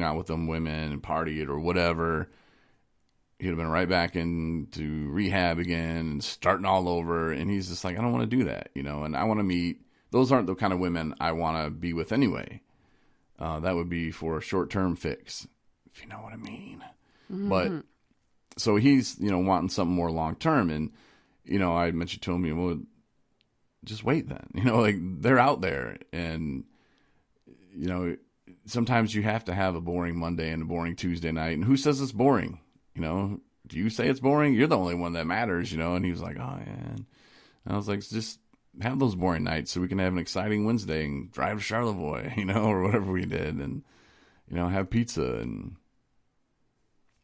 out with them women and partied or whatever, he'd have been right back into rehab again and starting all over. And he's just like, I don't want to do that, and I want to meet, those aren't the kind of women I want to be with anyway. That would be for a short-term fix, if you know what I mean. Mm-hmm. But so he's, wanting something more long-term. And, I mentioned to him, well, just wait then, like they're out there. And, sometimes you have to have a boring Monday and a boring Tuesday night. And who says it's boring? Do you say it's boring? You're the only one that matters, And he was like, oh, yeah. And I was like, just have those boring nights so we can have an exciting Wednesday and drive to Charlevoix, or whatever we did. And, have pizza. And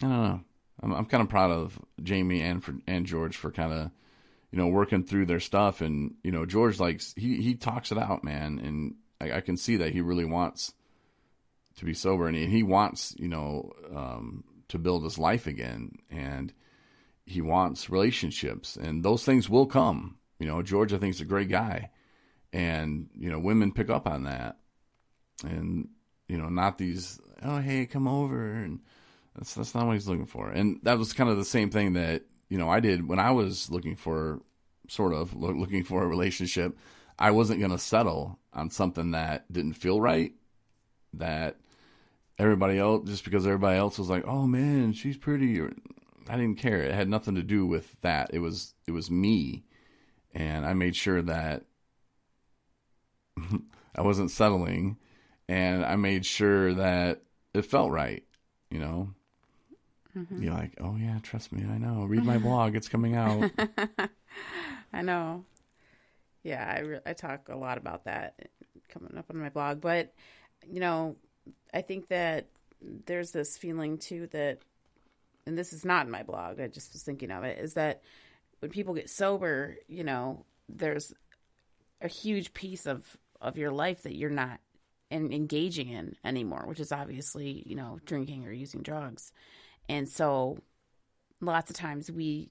I don't know. I'm kind of proud of Jamie and George for kind of, working through their stuff. And, George he talks it out, man. And I can see that he really wants to be sober, and he wants, to build his life again, and he wants relationships, and those things will come. George, I think, is a great guy, and, women pick up on that, and, not these, oh, hey, come over. And that's not what he's looking for. And that was kind of the same thing that, I did when I was looking for a relationship. I wasn't going to settle on something that didn't feel right, that everybody else, just because everybody else was like, oh man, she's pretty, or I didn't care. It had nothing to do with that. It was me. And I made sure that I wasn't settling, and I made sure that it felt right, Mm-hmm. You're like, oh yeah, trust me, I know. Read my blog, it's coming out. I know. Yeah, I talk a lot about that coming up on my blog, but I think that there's this feeling too that, and this is not in my blog, I just was thinking of it, is that when people get sober, there's a huge piece of your life that you're not engaging in anymore, which is obviously, drinking or using drugs. And so lots of times we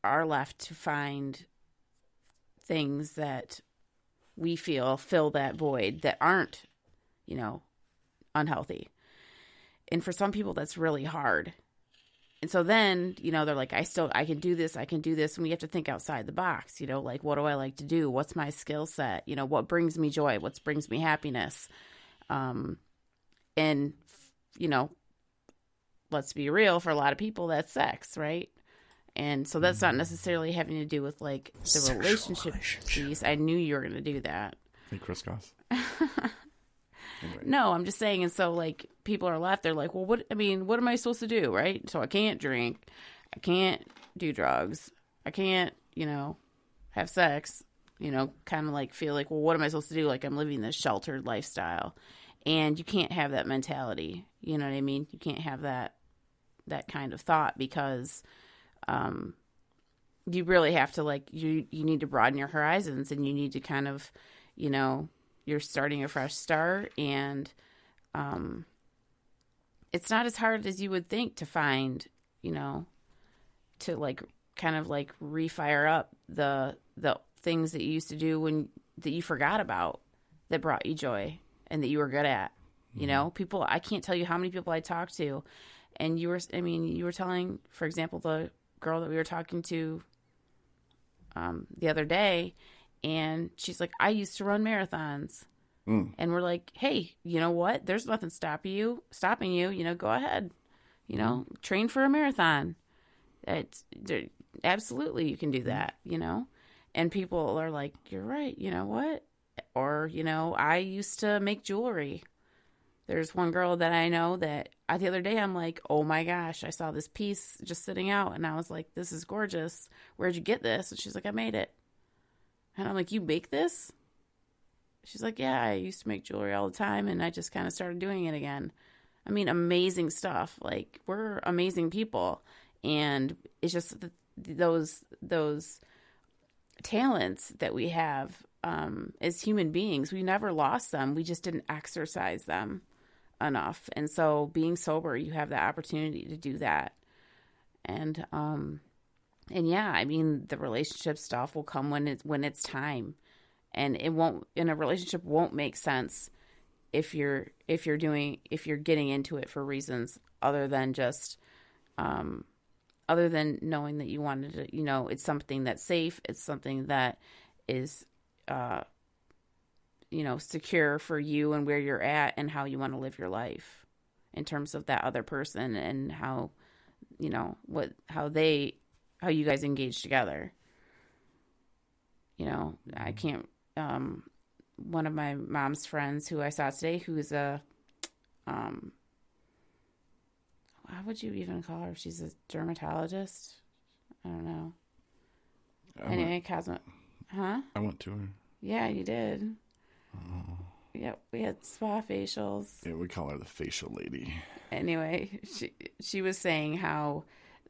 are left to find things that we feel fill that void that aren't, unhealthy. And for some people that's really hard. And so then, they're like, I can do this. And we have to think outside the box, like, what do I like to do? What's my skill set? What brings me joy? What brings me happiness? And, let's be real, for a lot of people, that's sex, right? And so that's not necessarily having to do with like the sexual relationship piece. I knew you were going to do that. Hey, Chris Goss. Anyway. No, I'm just saying. And so like people are left, they're like, well, what am I supposed to do? Right. So I can't drink. I can't do drugs. I can't, have sex, kind of like feel like, well, what am I supposed to do? Like I'm living this sheltered lifestyle, and you can't have that mentality. You know what I mean? You can't have that kind of thought, because, you really have to like, you need to broaden your horizons, and you need to kind of, you're starting a fresh start, and it's not as hard as you would think to find, to like kind of like refire up the things that you used to do that you forgot about, that brought you joy and that you were good at. People, I can't tell you how many people I talked to, and you were telling, for example, the girl that we were talking to the other day, and she's like, I used to run marathons. And we're like, hey, you know what? There's nothing stopping you, go ahead, train for a marathon. Absolutely, you can do that, and people are like, you're right. You know what? Or, I used to make jewelry. There's one girl that I know that the other day I'm like, oh my gosh, I saw this piece just sitting out, and I was like, this is gorgeous. Where'd you get this? And she's like, I made it. And I'm like, you make this? She's like, yeah, I used to make jewelry all the time, and I just kind of started doing it again. I mean, amazing stuff. Like, we're amazing people, and it's just those talents that we have as human beings. We never lost them. We just didn't exercise them enough. And so being sober, you have the opportunity to do that. And yeah, I mean, the relationship stuff will come when it's time. And a relationship won't make sense if you're getting into it for reasons other than just other than knowing that you wanted to, it's something that's safe, it's something that is secure for you and where you're at and how you want to live your life in terms of that other person and how how you guys engage together. I can't, one of my mom's friends who I saw today, who's how would you even call her? She's a dermatologist. I don't know. Anyway, huh? I went to her. Yeah, you did. Oh. Yep, we had spa facials. Yeah, we call her the facial lady. Anyway, she was saying how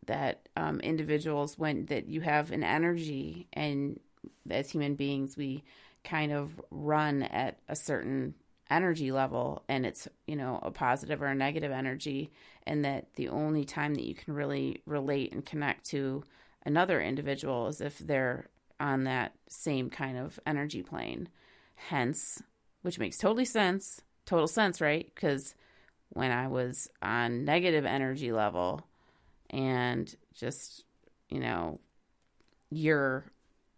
that individuals, that you have an energy, and as human beings, we kind of run at a certain energy level, and it's, a positive or a negative energy, and that the only time that you can really relate and connect to another individual is if they're on that same kind of energy plane. Hence, which makes total sense, right? Because when I was on negative energy level and just, you're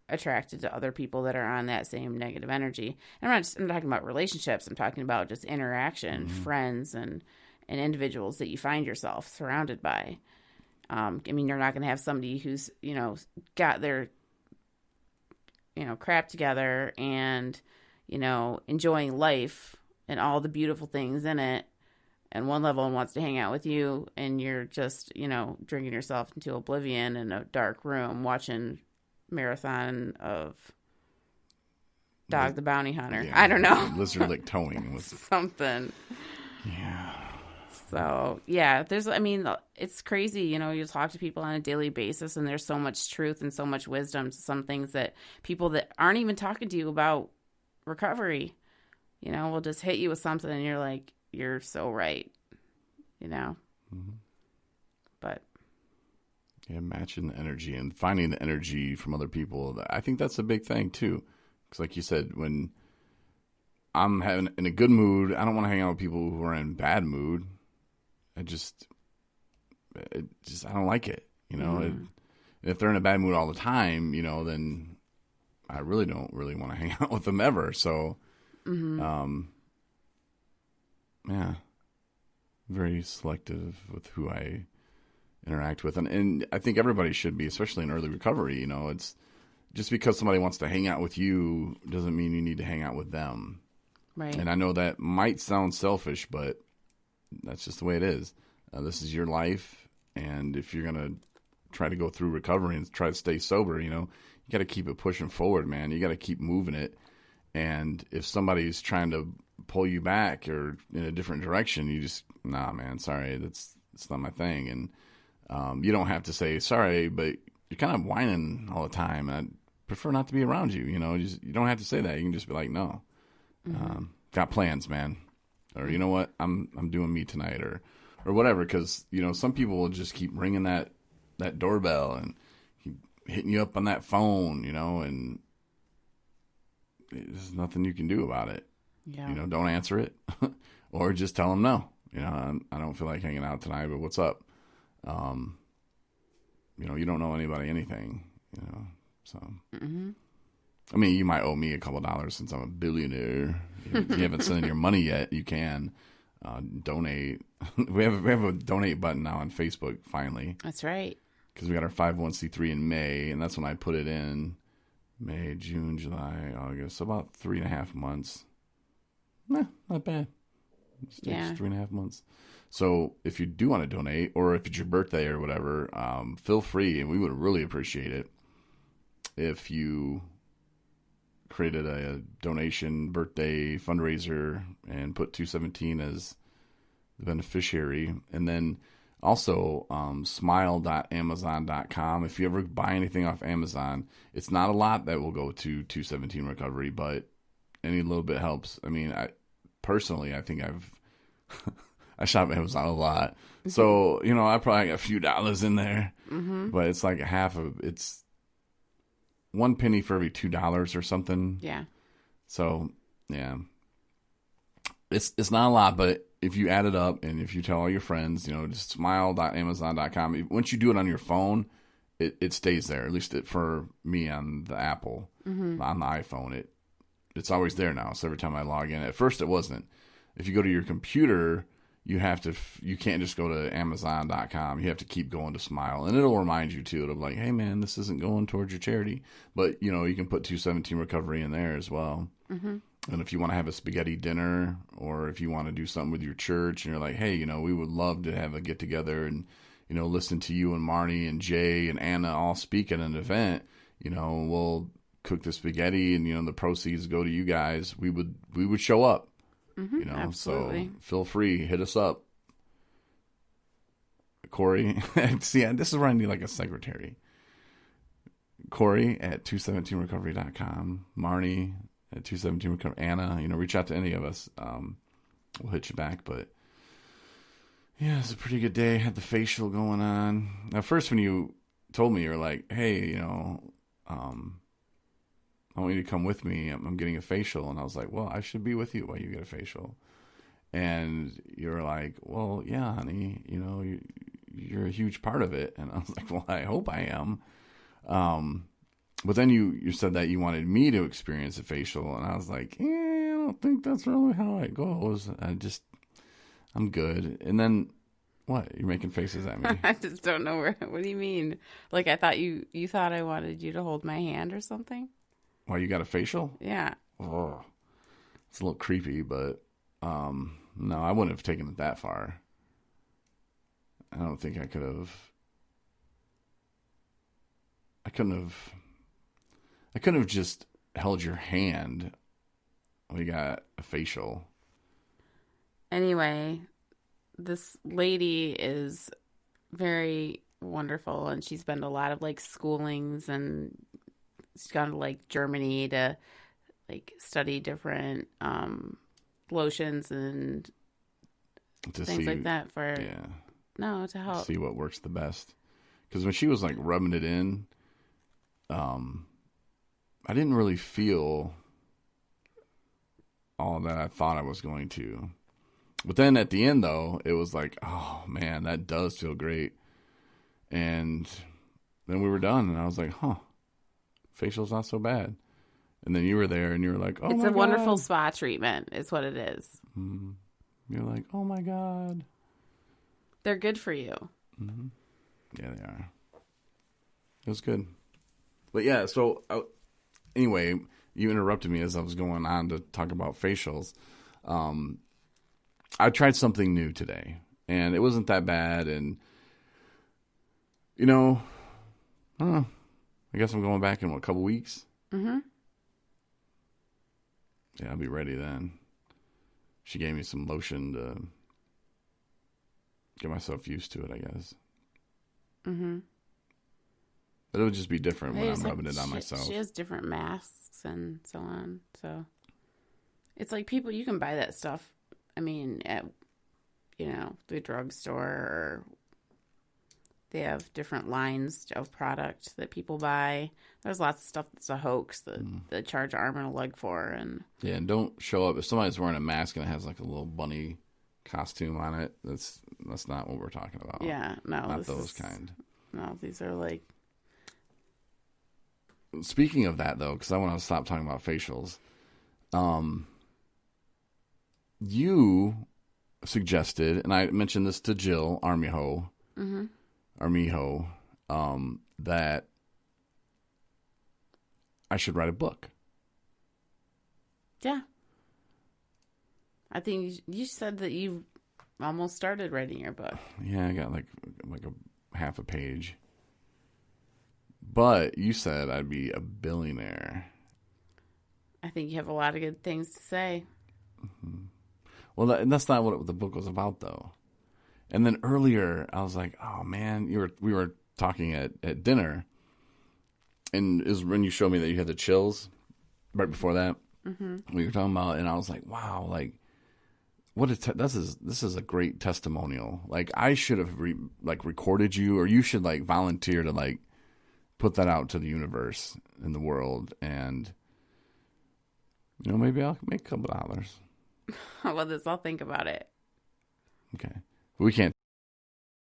attracted to other people that are on that same negative energy. And I'm talking about relationships. I'm talking about just interaction, friends and individuals that you find yourself surrounded by. You're not going to have somebody who's, got their, crap together and, enjoying life and all the beautiful things in it and one level and wants to hang out with you, and you're just, drinking yourself into oblivion in a dark room watching marathon of Dog the Bounty Hunter. Yeah, I don't know. Lizard Lick Towing was something. Yeah. So, it's crazy. You talk to people on a daily basis, and there's so much truth and so much wisdom to some things that people that aren't even talking to you about recovery, will just hit you with something, and you're like, you're so right, But yeah, matching the energy and finding the energy from other people. I think that's a big thing too. Because like you said, when I'm in a good mood, I don't want to hang out with people who are in bad mood. I don't like it. If they're in a bad mood all the time, then I really don't want to hang out with them ever. So, yeah, very selective with who I interact with. And I think everybody should be, especially in early recovery. It's just because somebody wants to hang out with you doesn't mean you need to hang out with them. Right. And I know that might sound selfish, but that's just the way it is. This is your life. And if you're going to try to go through recovery and try to stay sober, you got to keep it pushing forward, man. You got to keep moving it. And if somebody's trying to pull you back or in a different direction, you just, nah, man, sorry, it's not my thing. And you don't have to say sorry, but you're kind of whining all the time. And I prefer not to be around you. You don't have to say that. You can just be like, no, got plans, man. Or you know what, I'm doing me tonight, or whatever. Because some people will just keep ringing that doorbell and keep hitting you up on that phone, and there's nothing you can do about it. Yeah. Don't answer it, or just tell them no. I don't feel like hanging out tonight, but what's up? You don't know anybody anything. So. You might owe me a couple $, since I'm a billionaire. If you haven't sent in your money yet, you can donate. We have a donate button now on Facebook. Finally, that's right. Because we got our 501c3 in May, and that's when I put it in. May, June, July, August, about 3.5 months. Not bad. It takes 3.5 months. So if you do want to donate, or if it's your birthday or whatever, feel free, and we would really appreciate it if you created a donation birthday fundraiser and put 217 as the beneficiary. And then also smile.amazon.com. If you ever buy anything off Amazon, it's not a lot that will go to 217 recovery, but any little bit helps. I think I shop at Amazon a lot. So, I probably got a few dollars in there, but it's like it's 1 penny for every $2 or something. Yeah. So, yeah. It's not a lot, but if you add it up and if you tell all your friends, just smile.amazon.com. Once you do it on your phone, it stays there. At least for me on the Apple, on the iPhone, it's always there now. So every time I log in, at first it wasn't. If you go to your computer, you can't just go to amazon.com. You have to keep going to Smile, and it'll remind you too. It'll be like, hey man, this isn't going towards your charity, but you can put 217 Recovery in there as well. Mm-hmm. And if you want to have a spaghetti dinner, or if you want to do something with your church, and you're like, hey, we would love to have a get together and listen to you and Marney and Jay and Anna all speak at an event, we'll cook the spaghetti and the proceeds go to you guys. We would show up. Mm-hmm, absolutely. So feel free, hit us up, Corey. See, this is where I need like a secretary. Corey at 217recovery.com, Marney at 217recovery, Anna. Reach out to any of us. We'll hit you back. But yeah, it's a pretty good day. Had the facial going on. Now, first when you told me, you're like, hey, I want you to come with me. I'm getting a facial. And I was like, well, I should be with you while you get a facial. And you're like, well, yeah, honey, you're a huge part of it. And I was like, well, I hope I am. But then you said that you wanted me to experience a facial. And I was like, I don't think that's really how it goes. I'm good. And then what? You're making faces at me. I just don't know what do you mean? Like, I thought you thought I wanted you to hold my hand or something? Why, you got a facial? Yeah. Oh, it's a little creepy, but no, I wouldn't have taken it that far. I don't think I could have. I couldn't have just held your hand. We got a facial. Anyway, this lady is very wonderful, and she's been to a lot of like schoolings, and she's gone to like Germany to like study different lotions and things like that to help see what works the best. Because when she was like rubbing it in, I didn't really feel all that I thought I was going to. But then at the end, though, it was like, oh man, that does feel great. And then we were done, and I was like, facial's not so bad. And then you were there, and you were like, oh my God. It's a wonderful spa treatment, is what it is. Mm-hmm. You're like, oh my God. They're good for you. Mm-hmm. Yeah, they are. It was good. But yeah, so anyway, you interrupted me as I was going on to talk about facials. I tried something new today, and it wasn't that bad. And, I don't know. I guess I'm going back in, a couple weeks? Mm-hmm. Yeah, I'll be ready then. She gave me some lotion to get myself used to it, I guess. Mm-hmm. But it would just be different when I'm rubbing it on myself. She has different masks and so on. So it's like people, you can buy that stuff. I mean, at, the drugstore, or they have different lines of product that people buy. There's lots of stuff that's a hoax that they charge an arm and a leg for. And yeah, and don't show up if somebody's wearing a mask and it has like a little bunny costume on it. That's not what we're talking about. Yeah, no, not those kind. No, these are like. Speaking of that, though, because I want to stop talking about facials, you suggested, and I mentioned this to Jill Armijo, that I should write a book. Yeah. I think you said that you almost started writing your book. Yeah, I got like a half a page. But you said I'd be a billionaire. I think you have a lot of good things to say. Mm-hmm. Well, that's not what the book was about, though. And then earlier, I was like, oh, man, we were talking at dinner. And it was when you showed me that you had the chills right before that. Mm-hmm. We were talking about, and I was like, wow, like, this is a great testimonial. Like, I should have recorded you, or you should like volunteer to like put that out to the universe and the world, and maybe I'll make a couple dollars. How about this? I'll think about it. Okay. We can't